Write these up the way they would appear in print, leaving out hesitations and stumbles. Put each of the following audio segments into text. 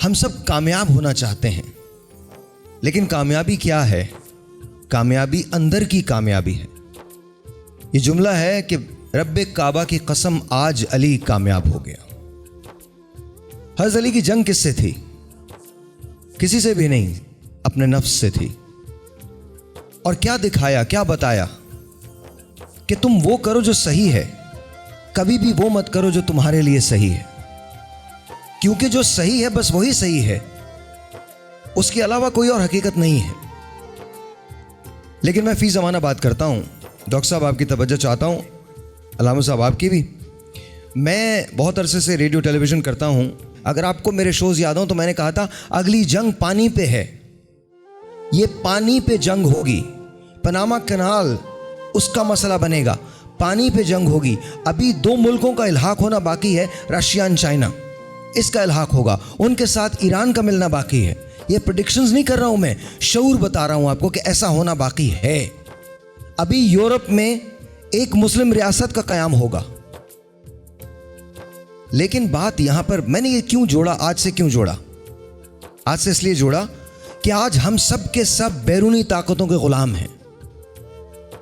हम सब कामयाब होना चाहते हैं, लेकिन कामयाबी क्या है? कामयाबी अंदर की कामयाबी है। ये जुमला है कि रब्बे काबा की कसम आज अली कामयाब हो गया। हज़रत अली की जंग किससे थी? किसी से भी नहीं, अपने नफ्स से थी। और क्या दिखाया, क्या बताया कि तुम वो करो जो सही है, कभी भी वो मत करो जो तुम्हारे लिए सही है, क्योंकि जो सही है बस वही सही है, उसके अलावा कोई और हकीकत नहीं है। लेकिन मैं फी ज़माना बात करता हूँ, डॉक्टर साहब आपकी तवज्जो चाहता हूँ, अल्लामा साहब आपकी भी। मैं बहुत अरसे से रेडियो टेलीविज़न करता हूँ। अगर आपको मेरे शोज़ याद हो तो मैंने कहा था अगली जंग पानी पे है, ये पानी पे जंग होगी। पनामा कनाल उसका मसला बनेगा, पानी पे जंग होगी। अभी दो मुल्कों का इल्हाक होना बाकी है, रशिया और चाइना, इसका इल्हाक होगा। उनके साथ ईरान का मिलना बाकी है। ये प्रेडिक्शंस नहीं कर रहा हूं मैं, शऊर बता रहा हूं आपको कि ऐसा होना बाकी है। अभी यूरोप में एक मुस्लिम रियासत का कयाम होगा। लेकिन बात यहां पर मैंने ये क्यों जोड़ा, आज से क्यों जोड़ा? आज से इसलिए जोड़ा कि आज हम सब के सब बैरूनी ताकतों के गुलाम हैं।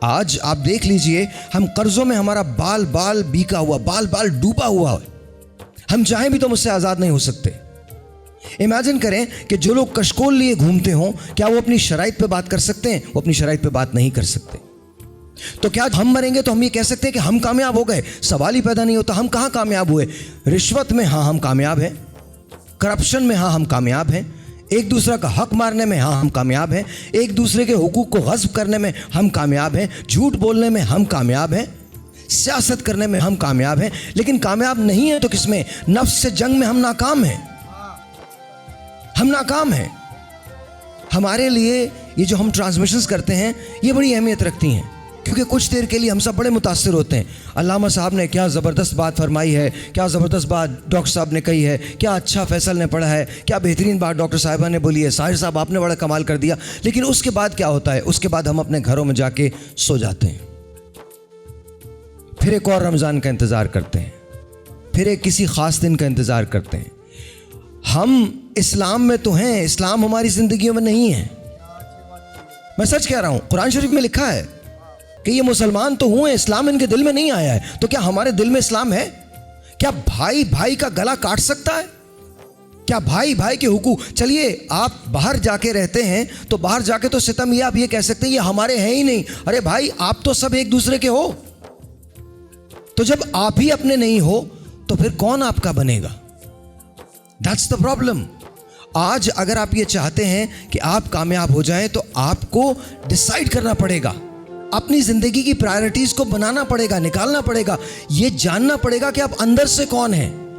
आज आप देख लीजिए, हम कर्जों में, हमारा बाल बाल बीका हुआ, बाल बाल डूबा हुआ है। हम चाहें भी तो मुझसे आज़ाद नहीं हो सकते। इमेजिन करें कि जो लोग कशकोल लिए घूमते हों, क्या वो अपनी शराइत पे बात कर सकते हैं? वो अपनी शराइत पे बात नहीं कर सकते। तो क्या हम मरेंगे तो हम ये कह सकते हैं कि हम कामयाब हो गए? सवाल ही पैदा नहीं होता। हम कहाँ कामयाब हुए? रिश्वत में हाँ हम कामयाब हैं, करप्शन में हाँ हम कामयाब हैं, एक दूसरे का हक मारने में हाँ हम कामयाब हैं, एक दूसरे के हुकूक को गस्ब करने में हम कामयाब हैं, झूठ बोलने में हम कामयाब हैं, सियासत करने में हम कामयाब हैं। लेकिन कामयाब नहीं है तो किसमें? नफ्स से जंग में हम नाकाम हैं। हम नाकाम हैं। हमारे लिए ये जो हम ट्रांसमिशंस करते हैं ये बड़ी अहमियत रखती हैं, क्योंकि कुछ देर के लिए हम सब बड़े मुतासिर होते हैं। अल्लामा साहब ने क्या ज़बरदस्त बात फरमाई है, क्या ज़बरदस्त बात डॉक्टर साहब ने कही है, क्या अच्छा फैसल ने पढ़ा है, क्या बेहतरीन बात डॉक्टर साहिबा ने बोली है, साहिर साहब आपने बड़ा कमाल कर दिया। लेकिन उसके बाद क्या होता है? उसके बाद हम अपने घरों में जाके सो जाते हैं, फिर एक और रमज़ान का इंतज़ार करते हैं, फिर एक किसी ख़ास दिन का इंतज़ार करते हैं। हम इस्लाम में तो हैं, इस्लाम हमारी ज़िंदगियों में नहीं है। मैं सच कह रहा हूँ, कुरान शरीफ में लिखा है कि ये मुसलमान तो हुए, इस्लाम इनके दिल में नहीं आया है। तो क्या हमारे दिल में इस्लाम है? क्या भाई भाई का गला काट सकता है? क्या भाई भाई के हुकूक? चलिए आप बाहर जाके रहते हैं तो बाहर जाके तो सितम ये आप ये कह सकते हैं ये हमारे हैं ही नहीं। अरे भाई, आप तो सब एक दूसरे के हो। तो जब आप ही अपने नहीं हो तो फिर कौन आपका बनेगा? That's the problem. आज अगर आप ये चाहते हैं कि आप कामयाब हो जाएं तो आपको डिसाइड करना पड़ेगा, अपनी ज़िंदगी की प्रायोरिटीज़ को बनाना पड़ेगा, निकालना पड़ेगा, ये जानना पड़ेगा कि आप अंदर से कौन हैं।